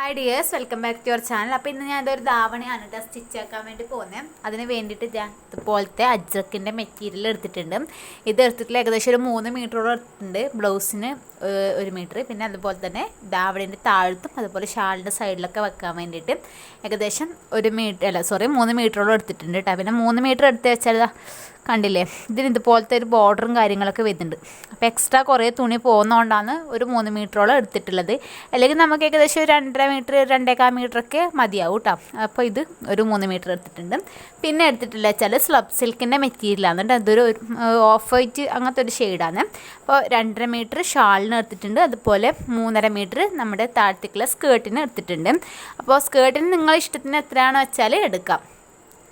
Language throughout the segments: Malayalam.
Hi dears, welcome back to your channel. അപ്പോൾ ഇന്ന് ഞാൻ ഇതൊരു ധാവണയാണ് കേട്ടോ സ്റ്റിച്ച് ആക്കാൻ വേണ്ടി പോകുന്നത്. അതിന് വേണ്ടിയിട്ട് ഞാൻ ഇതുപോലത്തെ അജ്രക്കിൻ്റെ മെറ്റീരിയൽ എടുത്തിട്ടുണ്ട്. ഇത് എടുത്തിട്ടുള്ള ഏകദേശം ഒരു 3 മീറ്ററോളം എടുത്തിട്ടുണ്ട്. ബ്ലൗസിന് 1 മീറ്റർ, പിന്നെ അതുപോലെ തന്നെ ധാവണീൻ്റെ താഴത്തും അതുപോലെ ഷാളിൻ്റെ സൈഡിലൊക്കെ വെക്കാൻ വേണ്ടിയിട്ട് ഏകദേശം 3 മീറ്ററോളം എടുത്തിട്ടുണ്ട് കേട്ടോ. പിന്നെ 3 മീറ്റർ എടുത്ത് വെച്ചാൽ കണ്ടില്ലേ, ഇതിന് ഇതുപോലത്തെ ഒരു ബോർഡറും കാര്യങ്ങളൊക്കെ വരുന്നുണ്ട്. അപ്പോൾ എക്സ്ട്രാ കുറേ തുണി പോകുന്നതുകൊണ്ടാണ് ഒരു 3 മീറ്ററോളം എടുത്തിട്ടുള്ളത്. അല്ലെങ്കിൽ നമുക്ക് ഏകദേശം ഒരു 2.5 മീറ്റർ 2.25 മീറ്ററൊക്കെ മതിയാവും കേട്ടോ. അപ്പോൾ ഇത് ഒരു 3 മീറ്റർ എടുത്തിട്ടുണ്ട്. പിന്നെ എടുത്തിട്ടില്ല വെച്ചാൽ സ്ലബ് സിൽക്കിൻ്റെ മെറ്റീരിയലാണ് കേട്ടോ. ഇതൊരു ഓഫ് വൈറ്റ് അങ്ങനത്തെ ഒരു ഷെയ്ഡാണ്. അപ്പോൾ 2.5 മീറ്റർ ഷാളിന് എടുത്തിട്ടുണ്ട്. അതുപോലെ 3.5 മീറ്റർ നമ്മുടെ താഴത്തേക്കുള്ള സ്കേർട്ടിന് എടുത്തിട്ടുണ്ട്. അപ്പോൾ സ്കേർട്ടിന് നിങ്ങളുടെ ഇഷ്ടത്തിന് എത്രയാണെന്ന് വെച്ചാൽ എടുക്കാം.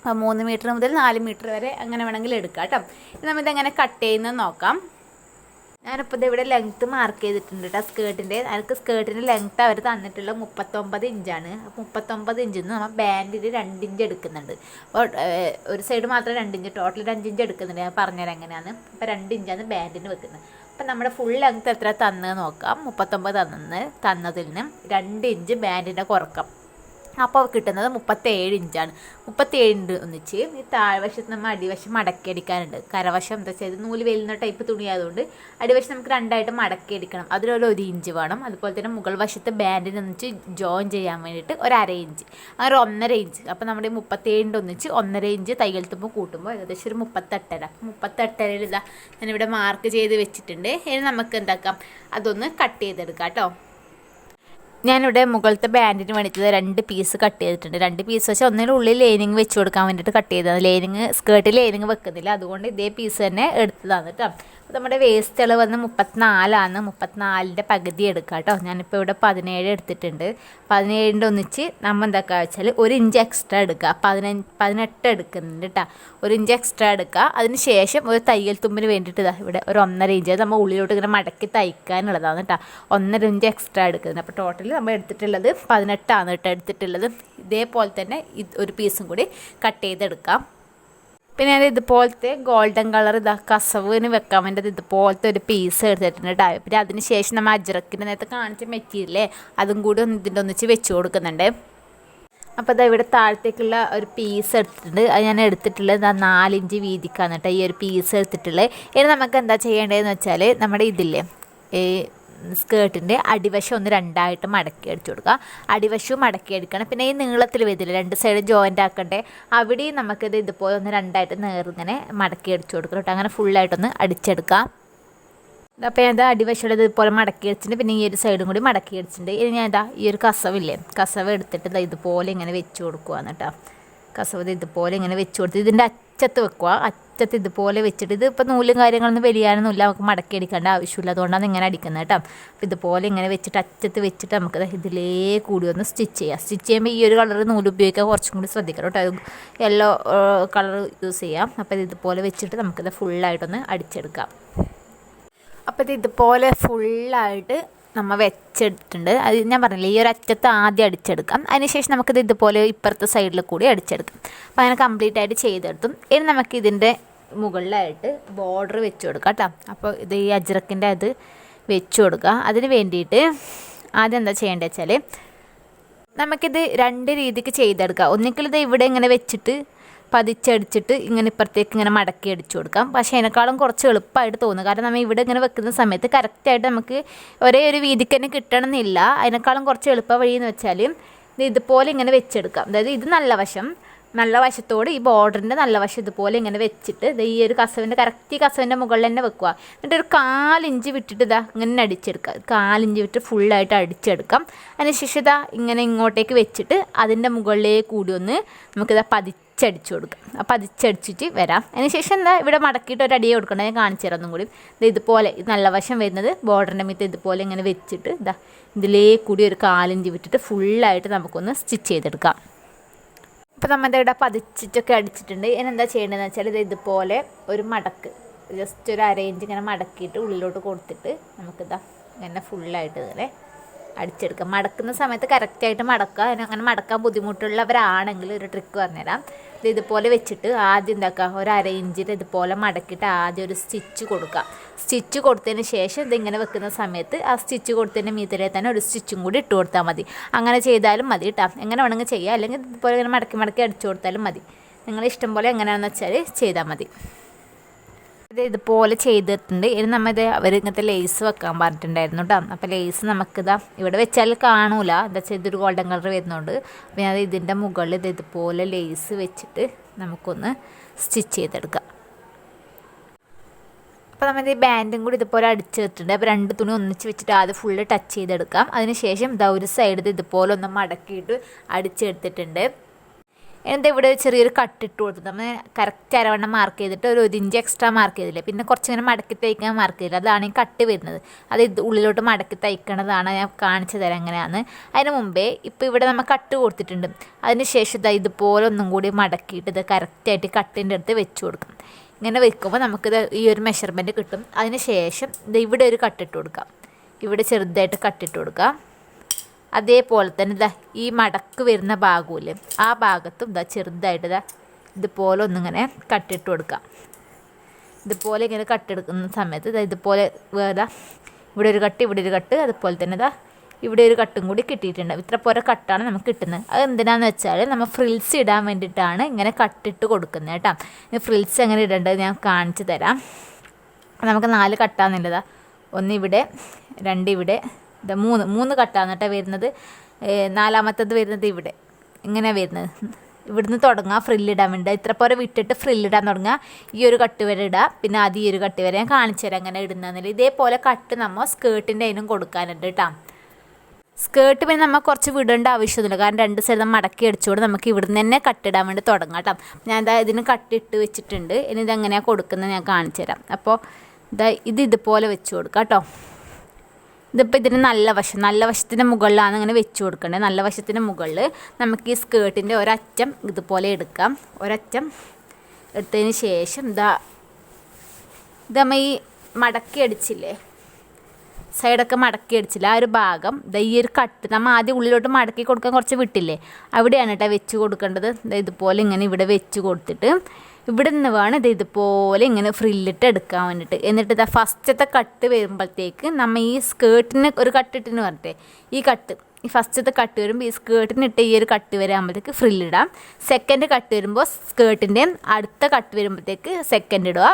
3 മീറ്റർ മുതൽ 4 മീറ്റർ വരെ അങ്ങനെ വേണമെങ്കിൽ എടുക്കാം കേട്ടോ. നമ്മളിതെങ്ങനെ കട്ട് ചെയ്യുന്നത് നോക്കാം. ഞാനിപ്പോൾ ഇവിടെ ലെങ്ത്ത് മാർക്ക് ചെയ്തിട്ടുണ്ട് കേട്ടോ സ്കേർട്ടിൻ്റെ. എനിക്ക് സ്കേർട്ടിൻ്റെ ലെങ്ത്ത് അവർ തന്നിട്ടുള്ളത് 39 ഇഞ്ചാണ്. അപ്പോൾ 39 ഇഞ്ചിൽ നിന്ന് നമ്മൾ ബാൻഡിൽ 2 ഇഞ്ച് എടുക്കുന്നുണ്ട്. അപ്പോൾ ഒരു സൈഡ് മാത്രം 2 ഇഞ്ച്, ടോട്ടൽ 2 ഇഞ്ച് എടുക്കുന്നുണ്ട്. ഞാൻ പറഞ്ഞുതരാം എങ്ങനെയാണ്. അപ്പോൾ 2 ഇഞ്ചാണ് ബാൻഡിന് വെക്കുന്നത്. അപ്പം നമ്മുടെ ഫുൾ ലെങ്ത്ത് എത്ര തന്നത് നോക്കാം. 39 തന്നതിൽ നിന്ന് 2 ഇഞ്ച് ബാൻഡിൻ്റെ കുറക്കാം. അപ്പോൾ കിട്ടുന്നത് 37 ഇഞ്ചാണ്. 37 ഇഞ്ച് ഒന്നിച്ച് ഈ താഴ്വശത്ത് നമ്മൾ അടിവശം മടക്കി അടിക്കാനുണ്ട്. കരവശം എന്താ വെച്ചാൽ നൂല് വെല്ലുന്ന ടൈപ്പ് തുണിയായതുകൊണ്ട് അടിവശം നമുക്ക് 2ആയിട്ട് മടക്കി അടിക്കണം. അതിലൊരു 1 ഇഞ്ച് വേണം. അതുപോലെ തന്നെ മുകൾ വശത്ത് ബാൻഡിന് ഒന്നിച്ച് ജോയിൻ ചെയ്യാൻ വേണ്ടിയിട്ട് ഒരു 1/2 ഇഞ്ച്, അങ്ങനെ 1.5 ഇഞ്ച്. അപ്പോൾ നമ്മുടെ 37 ഒന്നിച്ച് 1.5 ഇഞ്ച് തയ്യൽ തുമ്പ് കൂട്ടുമ്പോൾ ഏകദേശം ഒരു 38. 38 ഇതാ ഞാനിവിടെ മാർക്ക് ചെയ്ത് വെച്ചിട്ടുണ്ട്. ഇനി നമുക്ക് എന്താക്കാം, അതൊന്ന് കട്ട് ചെയ്തെടുക്കാം കേട്ടോ. ഞാനിവിടെ മുകളിലത്തെ ബാൻഡിന് വേണ്ടിയിട്ട് 2 പീസ് കട്ട് ചെയ്തിട്ടുണ്ട്. 2 പീസ് വെച്ചാൽ ഒന്നിൻ്റെ ഉള്ളിൽ ലൈനിങ് വെച്ച് കൊടുക്കാൻ വേണ്ടിയിട്ട് കട്ട് ചെയ്തതാണ്. സ്കേർട്ടിൽ ലൈനിങ് വെക്കുന്നില്ല, അതുകൊണ്ട് ഇതേ പീസ് തന്നെ എടുത്തതാണ് കേട്ടോ. അപ്പോൾ നമ്മുടെ വേസ്റ്റ് അളവ് വന്ന് 34ആണ്. 34ൻ്റെ പകുതി എടുക്കാം കേട്ടോ. ഞാനിപ്പോൾ ഇവിടെ 17 എടുത്തിട്ടുണ്ട്. 17ൻ്റെ ഒന്നിച്ച് നമ്മൾ എന്താക്കുക വെച്ചാൽ 1 ഇഞ്ച് എക്സ്ട്രാ എടുക്കുക. 18 എടുക്കുന്നുണ്ട് കേട്ടോ. 1 ഇഞ്ച് എക്സ്ട്രാ എടുക്കുക. അതിന് ശേഷം ഒരു തയ്യൽ തുമ്പിന് വേണ്ടിയിട്ട് ഇവിടെ ഒരു 1.5 ഇഞ്ച് നമ്മൾ ഉള്ളിലോട്ട് ഇങ്ങനെ മടക്കി തയ്ക്കാനുള്ളതാണ് കേട്ടോ. 1.5 ഇഞ്ച് എക്സ്ട്രാ എടുക്കുന്നത്. അപ്പോൾ ടോട്ടൽ നമ്മൾ എടുത്തിട്ടുള്ളത് 18 കേട്ടോ എടുത്തിട്ടുള്ളത്. ഇതേപോലെ തന്നെ ഒരു പീസും കൂടി കട്ട് ചെയ്തെടുക്കാം. പിന്നെ ഞാൻ ഇതുപോലത്തെ ഗോൾഡൻ കളർ കസവിന് വെക്കാൻ വേണ്ടത് ഇതുപോലത്തെ ഒരു പീസ് എടുത്തിട്ടുണ്ട് കേട്ടോ. പിന്നെ അതിന് ശേഷം നമ്മൾ അജ്രക്കിൻ്റെ നേരത്തെ കാണിച്ച മെറ്റീരിയലേ അതും കൂടി ഇതിൻ്റെ ഒന്നിച്ച് വെച്ച് കൊടുക്കുന്നുണ്ട്. അപ്പോൾ ഇതാ ഇവിടെ താഴത്തേക്കുള്ള ഒരു പീസ് എടുത്തിട്ടുണ്ട്. അത് ഞാൻ എടുത്തിട്ടുള്ളത് 4 ഇഞ്ച് വീതിക്കാണ് കേട്ടോ ഈ ഒരു പീസ് എടുത്തിട്ടുള്ളത്. ഇനി നമുക്ക് എന്താ ചെയ്യേണ്ടതെന്ന് വെച്ചാൽ നമ്മുടെ ഇതില്ലേ സ്കേർട്ടിൻ്റെ അടിവശം ഒന്ന് 2ആയിട്ട് മടക്കി അടിച്ചു കൊടുക്കുക. അടിവശവും മടക്കി അടിക്കണം. പിന്നെ ഈ നീളത്തിൽ വരില്ല, 2 സൈഡ് ജോയിൻ്റ് ആക്കണ്ടേ, അവിടെയും നമുക്കിത് ഇതുപോലെ ഒന്ന് 2ആയിട്ട് നേർങ്ങനെ മടക്കി അടിച്ചു കൊടുക്കണം കേട്ടോ. അങ്ങനെ ഫുള്ളായിട്ടൊന്ന് അടിച്ചെടുക്കാം. അപ്പോൾ ഞാൻ അടിവശമുള്ളത് ഇതുപോലെ മടക്കി അടിച്ചിട്ടുണ്ട്. പിന്നെ ഈ ഒരു സൈഡും കൂടി മടക്കി അടിച്ചിട്ടുണ്ട്. ഇനി ഞാൻ ഈ ഒരു കസവ് എടുത്തിട്ട് ഇതുപോലെ ഇങ്ങനെ വെച്ച് കൊടുക്കുകയാണ് കേട്ടോ. കസവ് ഇതുപോലെ ഇങ്ങനെ വെച്ച് കൊടുത്ത് ഇതിൻ്റെ അറ്റത്ത് വെക്കുക. അറ്റത്ത് ഇതുപോലെ വെച്ചിട്ട് ഇത് ഇപ്പോൾ നൂലും കാര്യങ്ങളൊന്നും വലിയാനൊന്നുമില്ല, നമുക്ക് മടക്കി അടിക്കേണ്ട ആവശ്യമില്ല, അതുകൊണ്ടാണ് ഇങ്ങനെ അടിക്കുന്നത് കേട്ടോ. അപ്പോൾ ഇതുപോലെ ഇങ്ങനെ വെച്ചിട്ട് അറ്റത്ത് വെച്ചിട്ട് നമുക്ക് ഇതിലേ കൂടി ഒന്ന് സ്റ്റിച്ച് ചെയ്യാം. സ്റ്റിച്ച് ചെയ്യുമ്പോൾ ഈ ഒരു കളർ നൂല് ഉപയോഗിക്കാൻ കുറച്ചും കൂടി ശ്രദ്ധിക്കണം കേട്ടോ. യെല്ലോ കളർ യൂസ് ചെയ്യാം. അപ്പോൾ ഇതുപോലെ വെച്ചിട്ട് നമുക്കിത് ഫുള്ളായിട്ടൊന്ന് അടിച്ചെടുക്കാം. അപ്പോൾ ഇതുപോലെ ഫുള്ളായിട്ട് നമ്മൾ വെച്ചെടുത്തിട്ടുണ്ട്. അത് ഞാൻ പറഞ്ഞില്ലേ, ഈ ഒരു അറ്റത്ത് ആദ്യം അടിച്ചെടുക്കാം. അതിനുശേഷം നമുക്കിത് ഇതുപോലെ ഇപ്പുറത്തെ സൈഡിൽ കൂടി അടിച്ചെടുക്കാം. അപ്പോൾ അങ്ങനെ കംപ്ലീറ്റ് ആയിട്ട് ചെയ്തെടുത്തും. ഇനി നമുക്ക് ഇതിൻ്റെ മുകളിലായിട്ട് ബോർഡർ വെച്ച് കൊടുക്കാം കേട്ടോ. അപ്പോൾ ഇത് ഈ അജ്രക്കിൻ്റെ അത് വെച്ച് കൊടുക്കുക. അതിന് വേണ്ടിയിട്ട് ആദ്യം എന്താ ചെയ്യേണ്ടത് വെച്ചാൽ നമുക്കിത് 2 രീതിക്ക് ചെയ്തെടുക്കാം. ഒന്നിക്കൽ ഇത് ഇവിടെ ഇങ്ങനെ വെച്ചിട്ട് പതിച്ചടിച്ചിട്ട് ഇങ്ങനെ ഇപ്പുറത്തേക്ക് ഇങ്ങനെ മടക്കി അടിച്ചു കൊടുക്കാം. പക്ഷേ അതിനേക്കാളും കുറച്ച് എളുപ്പമായിട്ട് തോന്നും. കാരണം നമ്മൾ ഇവിടെ ഇങ്ങനെ വെക്കുന്ന സമയത്ത് കറക്റ്റായിട്ട് നമുക്ക് ഒരേ ഒരു വീതിക്ക് തന്നെ കിട്ടണമെന്നില്ല. അതിനേക്കാളും കുറച്ച് എളുപ്പ വഴിയെന്ന് വെച്ചാൽ ഇതുപോലെ ഇങ്ങനെ വെച്ചെടുക്കാം. അതായത് ഇത് നല്ല വശത്തോട് ഈ ബോർഡറിൻ്റെ നല്ല വശം ഇതുപോലെ ഇങ്ങനെ വെച്ചിട്ട് ഈ ഒരു കസവിൻ്റെ മുകളിൽ തന്നെ വെക്കുക. എന്നിട്ട് ഒരു 4 ഇഞ്ച് വിട്ടിട്ട് ഇങ്ങനെ അടിച്ചെടുക്കുക. 4 ഇഞ്ച് വിട്ട് ഫുള്ളായിട്ട് അടിച്ചെടുക്കാം. അതിനുശേഷം ഇങ്ങനെ ഇങ്ങോട്ടേക്ക് വെച്ചിട്ട് അതിൻ്റെ മുകളിലേക്ക് കൂടി ഒന്ന് നമുക്കിത് പതിച്ചടിച്ചു കൊടുക്കാം. അപ്പോൾ പതിച്ചടിച്ചിട്ട് വരാം. അതിനുശേഷം ഇവിടെ മടക്കിയിട്ട് ഒരു അടിയെ കൊടുക്കണം. ഞാൻ കാണിച്ചു തരാം ഒന്നും കൂടി. ഇതുപോലെ നല്ല വശം വരുന്നത് ബോർഡറിൻ്റെ മിത്ത് ഇതുപോലെ ഇങ്ങനെ വെച്ചിട്ട് ഇതിലേ കൂടി ഒരു 4 ഇഞ്ച് വിട്ടിട്ട് ഫുള്ളായിട്ട് നമുക്കൊന്ന് സ്റ്റിച്ച് ചെയ്തെടുക്കാം. അപ്പോൾ നമ്മുടെ ഇവിടെ പതിച്ചിട്ടൊക്കെ അടിച്ചിട്ടുണ്ട്. ഇനി എന്താ ചെയ്യേണ്ടതെന്ന് വെച്ചാൽ ഇതുപോലെ ഒരു മടക്ക് ജസ്റ്റ് ഒരു 1/2 ഇഞ്ച് ഇങ്ങനെ മടക്കിയിട്ട് ഉള്ളിലോട്ട് കൊടുത്തിട്ട് നമുക്കിതാ ഇങ്ങനെ ഫുള്ളായിട്ട് ഇങ്ങനെ അടിച്ചെടുക്കുക. മടക്കുന്ന സമയത്ത് കറക്റ്റായിട്ട് മടക്കുക. അങ്ങനെ മടക്കാൻ ബുദ്ധിമുട്ടുള്ളവരാണെങ്കിൽ ഒരു ട്രിക്ക് പറഞ്ഞുതരാം. ഇതുപോലെ വെച്ചിട്ട് ആദ്യം എന്താക്കുക, ഒരു അര ഇഞ്ചിൽ ഇതുപോലെ മടക്കിയിട്ട് ആദ്യം ഒരു സ്റ്റിച്ച് കൊടുക്കുക. സ്റ്റിച്ച് കൊടുത്തതിന് ശേഷം ഇതിങ്ങനെ വെക്കുന്ന സമയത്ത് ആ സ്റ്റിച്ച് കൊടുത്തതിൻ്റെ മീതിലേ തന്നെ ഒരു സ്റ്റിച്ചും കൂടി ഇട്ട് കൊടുത്താൽ മതി. അങ്ങനെ ചെയ്താലും മതി കേട്ടോ. എങ്ങനെ വേണമെങ്കിൽ ചെയ്യുക, അല്ലെങ്കിൽ ഇതുപോലെ ഇങ്ങനെ മടക്കി മടക്കി അടിച്ചു കൊടുത്താലും മതി. നിങ്ങളുടെ ഇഷ്ടം പോലെ എങ്ങനെയാണെന്ന് വെച്ചാൽ ചെയ്താൽ മതി. ഇതുപോലെ ചെയ്തിട്ടുണ്ട്. ഇനി നമ്മൾ അവർ ഇങ്ങനത്തെ ലേസ് വെക്കാൻ പറഞ്ഞിട്ടുണ്ടായിരുന്നു കേട്ടോ. അപ്പോൾ ലേസ് നമുക്കിതാ ഇവിടെ വെച്ചാൽ കാണൂല, എന്താ വെച്ചാൽ ഇതൊരു ഗോൾഡൻ കളർ വരുന്നുണ്ട്. അപ്പോൾ ഞാൻ ഇതിൻ്റെ മുകളിൽ ഇതുപോലെ ലേസ് വെച്ചിട്ട് നമുക്കൊന്ന് സ്റ്റിച്ച് ചെയ്തെടുക്കാം. അപ്പോൾ നമ്മൾ ഈ ബാൻഡും കൂടി ഇതുപോലെ അടിച്ചെടുത്തിട്ടുണ്ട്. അപ്പോൾ 2 തുണി ഒന്നിച്ച് വെച്ചിട്ട് ആദ്യം ഫുള്ള് ടച്ച് ചെയ്തെടുക്കാം. അതിനുശേഷം ഇതാ ഒരു സൈഡ് ഇതുപോലെ ഒന്ന് മടക്കിയിട്ട് അടിച്ചെടുത്തിട്ടുണ്ട്. എന്നിട്ട് ഇവിടെ ചെറിയൊരു കട്ടിട്ട് കൊടുത്തു. നമ്മൾ കറക്റ്റ് അരവണ്ണം മാർക്ക് ചെയ്തിട്ട് ഒരു 1 ഇഞ്ച് എക്സ്ട്രാ മാർക്ക് ചെയ്തില്ലേ, പിന്നെ കുറച്ചിങ്ങനെ മടക്കി തയ്ക്കാൻ മാർക്ക് ചെയ്തില്ല. അതാണ് ഈ കട്ട് വരുന്നത്. അത് ഉള്ളിലോട്ട് മടക്കി തയ്ക്കണതാണ്. ഞാൻ കാണിച്ചു തരാം എങ്ങനെയാണ്. അതിന് മുമ്പേ ഇപ്പോൾ ഇവിടെ നമ്മൾ കട്ട് കൊടുത്തിട്ടുണ്ട്. അതിന് ശേഷം ഇതുപോലെ ഒന്നും കൂടി മടക്കിയിട്ട് ഇത് കറക്റ്റായിട്ട് കട്ടിൻ്റെ അടുത്ത് വെച്ച് കൊടുക്കും. ഇങ്ങനെ വെക്കുമ്പോൾ നമുക്കിത് ഈ ഒരു മെഷർമെൻറ്റ് കിട്ടും. അതിന് ശേഷം ഇവിടെ ഒരു കട്ടിട്ട് കൊടുക്കാം. ഇവിടെ ചെറുതായിട്ട് കട്ടിട്ട് കൊടുക്കാം. അതേപോലെ തന്നെ ഈ മടക്ക് വരുന്ന ഭാഗമില്ലേ, ആ ഭാഗത്തും ചെറുതായിട്ട് ഇതുപോലെ ഒന്നിങ്ങനെ കട്ടിട്ട് കൊടുക്കാം. ഇതുപോലെ ഇങ്ങനെ കട്ടെടുക്കുന്ന സമയത്ത് ഇതുപോലെ ഇവിടെ ഒരു കട്ട്, ഇവിടെ ഒരു കട്ട്, അതുപോലെ തന്നെ ഇവിടെ ഒരു കട്ടും കൂടി കിട്ടിയിട്ടുണ്ട്. ഇത്ര പോലെ കട്ടാണ് നമുക്ക് കിട്ടുന്നത്. അത് എന്തിനാണെന്ന് വെച്ചാൽ നമ്മൾ ഫ്രിൽസ് ഇടാൻ വേണ്ടിയിട്ടാണ് ഇങ്ങനെ കട്ടിട്ട് കൊടുക്കുന്നത് കേട്ടോ. ഈ ഫ്രിൽസ് എങ്ങനെ ഇടേണ്ടത് ഞാൻ കാണിച്ചു തരാം. നമുക്ക് 4 കട്ടാണെന്നുള്ളതാ. 1 ഇവിടെ, 2 ഇവിടെ, 3 കട്ടാണ് കേട്ടോ വരുന്നത്. 4-മത്തത് വരുന്നത് ഇവിടെ ഇങ്ങനെ വരുന്നത്. ഇവിടുന്ന് തുടങ്ങുക ഫ്രില്ലിടാൻ വേണ്ടി. ഇത്ര പോലെ വിട്ടിട്ട് ഫ്രില്ലിടാൻ തുടങ്ങുക. ഈ ഒരു കട്ട് വരെ ഇടുക, പിന്നെ ആദ്യം ഈ ഒരു കട്ട് വരെ ഞാൻ കാണിച്ചു തരാം എങ്ങനെ ഇടുന്നതെന്നില്ല. ഇതേപോലെ കട്ട് നമ്മൾ സ്കേർട്ടിൻ്റെ അതിനും കൊടുക്കാനുണ്ട് കേട്ടോ. സ്കേർട്ട് പിന്നെ നമ്മൾ കുറച്ച് വിടേണ്ട ആവശ്യമൊന്നുമില്ല, കാരണം 2 സൈഡ് മടക്കി അടിച്ചുകൊണ്ട് നമുക്ക് ഇവിടുന്ന് തന്നെ കട്ടിടാൻ വേണ്ടി തുടങ്ങാം കേട്ടോ. ഞാൻ ഇതിന് കട്ടിട്ട് വെച്ചിട്ടുണ്ട്. ഇനി ഇതെങ്ങനെയാണ് കൊടുക്കുന്നത് ഞാൻ കാണിച്ചു തരാം. അപ്പോൾ ഇതുപോലെ വെച്ച് കൊടുക്കാം കേട്ടോ. ഇതിപ്പോൾ ഇതിന് നല്ല വശത്തിൻ്റെ മുകളിലാണ് ഇങ്ങനെ വെച്ച് കൊടുക്കേണ്ടത്. നല്ല വശത്തിൻ്റെ മുകളിൽ നമുക്ക് ഈ സ്കേർട്ടിൻ്റെ ഒരറ്റം ഇതുപോലെ എടുക്കാം. ഒരറ്റം എടുത്തതിന് ശേഷം നമ്മൾ ഈ മടക്കി അടിച്ചില്ലേ, സൈഡൊക്കെ മടക്കി അടിച്ചില്ല, ആ ഒരു ഭാഗം ഈ ഒരു കട്ട് നമ്മൾ ആദ്യം ഉള്ളിലോട്ട് മടക്കി കൊടുക്കാൻ കുറച്ച് വിട്ടില്ലേ, അവിടെയാണ് കേട്ടോ വെച്ച് കൊടുക്കേണ്ടത്. ഇതുപോലെ ഇങ്ങനെ ഇവിടെ വെച്ച് കൊടുത്തിട്ട് ഇവിടെ നിന്ന് വേണം ഇതുപോലെ ഇങ്ങനെ ഫ്രില്ലിട്ട് എടുക്കാൻ വേണ്ടിയിട്ട്. എന്നിട്ട് ഫസ്റ്റത്തെ കട്ട് വരുമ്പോഴത്തേക്ക് നമ്മൾ ഈ സ്കേർട്ടിന് ഒരു കട്ടിട്ടെന്ന് പറഞ്ഞിട്ടേ, ഈ ഫസ്റ്റത്തെ കട്ട് വരുമ്പോൾ ഈ സ്കേർട്ടിനിട്ട് ഈ ഒരു കട്ട് വരാകുമ്പോഴത്തേക്ക് ഫ്രില്ലിടാം. സെക്കൻഡ് കട്ട് വരുമ്പോൾ സ്കേർട്ടിൻ്റെ അടുത്ത കട്ട് വരുമ്പോഴത്തേക്ക് സെക്കൻഡ് ഇടുക.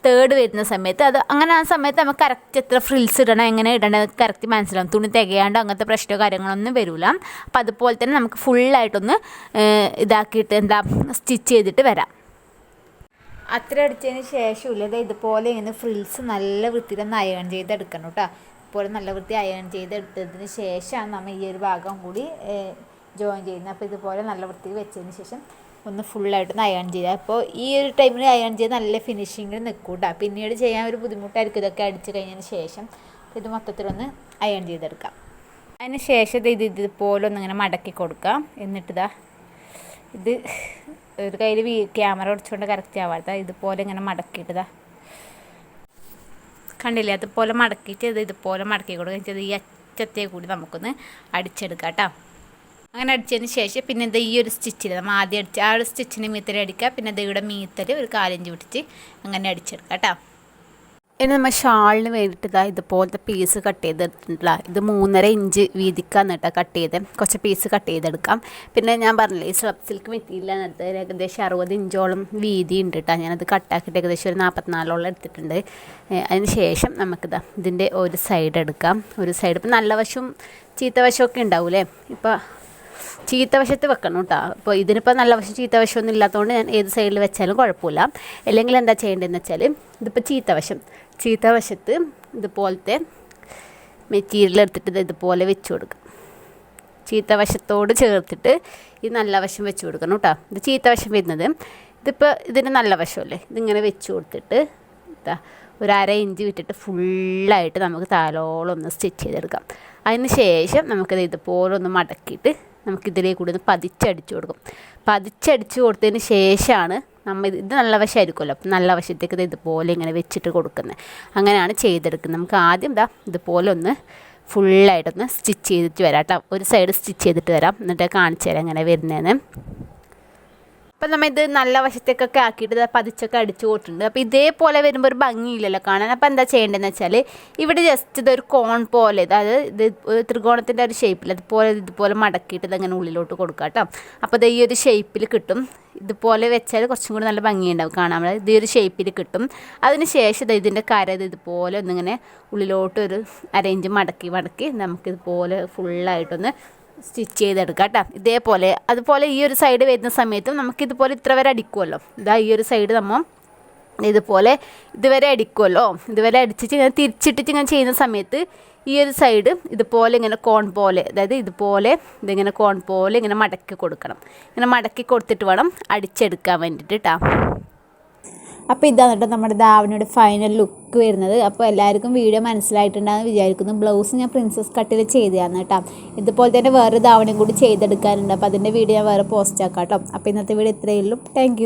തേർഡ് വരുന്ന സമയത്ത് അങ്ങനെ ആ സമയത്ത് നമുക്ക് കറക്റ്റ് എത്ര ഫ്രിൽസ് ഇടണം, എങ്ങനെ ഇടേണ്ടത് കറക്റ്റ് മനസ്സിലാവും. തുണി തികയാണ്ടോ അങ്ങനത്തെ പ്രശ്നമോ കാര്യങ്ങളൊന്നും വരില്ല. അപ്പോൾ അതുപോലെ തന്നെ നമുക്ക് ഫുള്ളായിട്ടൊന്ന് ഇതാക്കിയിട്ട് സ്റ്റിച്ച് ചെയ്തിട്ട് വരാം. അത്ര അടിച്ചതിന് ശേഷമില്ല ഇതുപോലെ ഇങ്ങനെ ഫ്രിൽസ് നല്ല വൃത്തിയിൽ അയൺ ചെയ്തെടുക്കണം കേട്ടോ. ഇതുപോലെ നല്ല വൃത്തി അയൺ ചെയ്തെടുത്തതിന് ശേഷമാണ് നമ്മൾ ഈ ഒരു ഭാഗം കൂടി ജോയിൻ ചെയ്യുന്നത്. അപ്പോൾ ഇതുപോലെ നല്ല വൃത്തി വെച്ചതിന് ശേഷം ഒന്ന് ഫുള്ളായിട്ടൊന്ന് അയൺ ചെയ്യുക. അപ്പോൾ ഈ ഒരു ടൈമിൽ അയൺ ചെയ്ത് നല്ല ഫിനിഷിങ്ങിൽ നിൽക്കും കേട്ടോ. പിന്നീട് ചെയ്യാൻ ഒരു ബുദ്ധിമുട്ടായിരിക്കും ഇതൊക്കെ അടിച്ച് കഴിഞ്ഞതിന് ശേഷം. ഇത് മൊത്തത്തിലൊന്ന് അയൺ ചെയ്തെടുക്കാം. അതിന് ശേഷം ഇതുപോലെ ഒന്നിങ്ങനെ മടക്കി കൊടുക്കാം. എന്നിട്ട് ഇത് ഒരു കയ്യിൽ ക്യാമറ ഒടിച്ചുകൊണ്ട് കറക്റ്റ് ആവാത്ത ഇതുപോലെ ഇങ്ങനെ മടക്കിയിട്ട് കണ്ടില്ലേ, അതുപോലെ മടക്കിയിട്ട് ഇതുപോലെ മടക്കി കൊടുക്കുക. ഈ അറ്റത്തെ കൂടി നമുക്കൊന്ന് അടിച്ചെടുക്കാം കേട്ടോ. അങ്ങനെ അടിച്ചതിന് ശേഷം പിന്നെ ഈ ഒരു സ്റ്റിച്ചിൽ നമ്മൾ ആദ്യം അടിച്ച് ആ ഒരു സ്റ്റിച്ചിന് മീത്തൽ അടിക്കുക. പിന്നെ ഇവിടെ മീത്തൽ ഒരു 4 ഇഞ്ച് വിട്ടിട്ട് അങ്ങനെ അടിച്ചെടുക്കാം കേട്ടോ. ഇനി നമ്മൾ ഷാളിന് വേണ്ടിയിട്ട് ഇതുപോലത്തെ പീസ് കട്ട് ചെയ്തെടുത്തിട്ടില്ല. ഇത് 3.5 ഇഞ്ച് വീതിക്കാന്ന് കേട്ടോ കട്ട് ചെയ്ത് കുറച്ച് പീസ് കട്ട് ചെയ്തെടുക്കാം. പിന്നെ ഞാൻ പറഞ്ഞില്ലേ, ഈ സ്ലബ് സിൽക്ക് മെറ്റീരിയലാണ് എടുത്തത്. ഏകദേശം 60 ഇഞ്ചോളം വീതി ഉണ്ട് കേട്ടോ. ഞാനത് കട്ടാക്കിയിട്ട് ഏകദേശം ഒരു 44ഓളം എടുത്തിട്ടുണ്ട്. അതിന് ശേഷം ഇതിൻ്റെ ഒരു സൈഡ് എടുക്കാം. ഒരു സൈഡ് ഇപ്പം നല്ല വശവും ചീത്ത വശമൊക്കെ ഉണ്ടാവൂലേ. ഇപ്പോൾ ചീത്ത വശത്ത് വെക്കണം കേട്ടോ. അപ്പോൾ ഇതിനിപ്പോൾ നല്ല വശം ചീത്ത വശമൊന്നും ഇല്ലാത്തതുകൊണ്ട് ഞാൻ ഏത് സൈഡിൽ വെച്ചാലും കുഴപ്പമില്ല. അല്ലെങ്കിൽ എന്താ ചെയ്യേണ്ടതെന്ന് വെച്ചാൽ ഇതിപ്പോൾ ചീത്ത വശത്ത് ഇതുപോലത്തെ മെറ്റീരിയൽ എടുത്തിട്ട് ഇതുപോലെ വെച്ച് കൊടുക്കും. ചീത്ത വശത്തോട് ചേർത്തിട്ട് ഈ നല്ല വശം വെച്ച് കൊടുക്കണം കേട്ടോ. ഇത് ചീത്ത വശം വരുന്നത്, ഇതിപ്പോൾ ഇതിന് നല്ല വശമല്ലേ, ഇതിങ്ങനെ വെച്ച് കൊടുത്തിട്ട് ഒരു 1/2 ഇഞ്ച് വിട്ടിട്ട് ഫുള്ളായിട്ട് നമുക്ക് താലോളം ഒന്ന് സ്റ്റിച്ച് ചെയ്തെടുക്കാം. അതിന് ശേഷം നമുക്കത് ഇതുപോലെ ഒന്ന് മടക്കിയിട്ട് നമുക്കിതിലേക്ക് കൂടി ഒന്ന് പതിച്ചടിച്ച് കൊടുക്കും. പതിച്ചടിച്ച് കൊടുത്തതിന് ശേഷമാണ് നമ്മൾ ഇത് നല്ല വശമായിരിക്കുമല്ലോ, അപ്പം നല്ല വശത്തേക്ക് ഇതുപോലെ ഇങ്ങനെ വെച്ചിട്ട് കൊടുക്കുന്നത്. അങ്ങനെയാണ് ചെയ്തെടുക്കുന്നത്. നമുക്ക് ആദ്യം ഇതുപോലെ ഒന്ന് ഫുള്ളായിട്ടൊന്ന് സ്റ്റിച്ച് ചെയ്തിട്ട് വരാം കേട്ടോ. ഒരു സൈഡ് സ്റ്റിച്ച് ചെയ്തിട്ട് വരാം, എന്നിട്ട് കാണിച്ചു തരാം എങ്ങനെ വരുന്നതെന്ന്. അപ്പം നമ്മൾ ഇത് നല്ല വശത്തേക്കൊക്കെ ആക്കിയിട്ട് പതിച്ചൊക്കെ അടിച്ചു പോയിട്ടുണ്ട്. അപ്പോൾ ഇതേപോലെ വരുമ്പോൾ ഒരു ഭംഗിയില്ലല്ലോ കാണാൻ. അപ്പോൾ എന്താ ചെയ്യേണ്ടതെന്ന് വെച്ചാൽ ഇവിടെ ജസ്റ്റ് ഇതൊരു കോൺ പോലെ, അതായത് ഇത് ത്രികോണത്തിൻ്റെ ഒരു ഷേപ്പിൽ ഇതുപോലെ മടക്കിയിട്ട് ഇതങ്ങനെ ഉള്ളിലോട്ട് കൊടുക്കാം കേട്ടോ. അപ്പോൾ ഇത് ഈ ഒരു ഷേപ്പിൽ കിട്ടും. ഇതുപോലെ വെച്ചാൽ കുറച്ചും കൂടി നല്ല ഭംഗിയുണ്ടാവും കാണാൻ. ഇത് ഈ ഒരു ഷേപ്പിൽ കിട്ടും. അതിന് ശേഷം ഇതിൻ്റെ കര ഇതുപോലെ ഒന്നിങ്ങനെ ഉള്ളിലോട്ട് ഒരു അരയിഞ്ച് മടക്കി നമുക്കിതുപോലെ ഫുള്ളായിട്ടൊന്ന് സ്റ്റിച്ച് ചെയ്തെടുക്കാം കേട്ടോ. ഇതേപോലെ അതുപോലെ ഈ ഒരു സൈഡ് വരുന്ന സമയത്തും നമുക്കിതുപോലെ ഇത്ര വരെ അടിക്കുമല്ലോ. ഈ ഒരു സൈഡ് നമ്മൾ ഇതുപോലെ ഇതുവരെ അടിക്കുമല്ലോ. ഇതുവരെ അടിച്ചിട്ട് ഇങ്ങനെ തിരിച്ചിട്ടിട്ട് ഇങ്ങനെ ചെയ്യുന്ന സമയത്ത് ഈ ഒരു സൈഡ് ഇതുപോലെ ഇങ്ങനെ കോൺ പോലെ, അതായത് ഇതിങ്ങനെ കോൺ പോലെ ഇങ്ങനെ മടക്കി കൊടുക്കണം. ഇങ്ങനെ മടക്കി കൊടുത്തിട്ട് വേണം അടിച്ചെടുക്കാൻ വേണ്ടിയിട്ട് കേട്ടോ. അപ്പോൾ ഇതാണ് കേട്ടോ നമ്മുടെ ധാവണിയുടെ ഫൈനൽ ലുക്ക് വരുന്നത്. അപ്പോൾ എല്ലാവർക്കും വീഡിയോ മനസ്സിലായിട്ടുണ്ടാകുമെന്ന് വിചാരിക്കുന്നു. ബ്ലൗസ് ഞാൻ പ്രിൻസസ് കട്ടിൽ ചെയ്തതാണ് കേട്ടോ. ഇതുപോലെ തന്നെ വേറെ ധാവണിയും കൂടി ചെയ്തെടുക്കാനുണ്ട്. അപ്പോൾ അതിൻ്റെ വീഡിയോ ഞാൻ വേറെ പോസ്റ്റ് ആക്കാം കേട്ടോ. അപ്പോൾ ഇന്നത്തെ വീഡിയോ ഇത്രയേ ഉള്ളൂ. താങ്ക്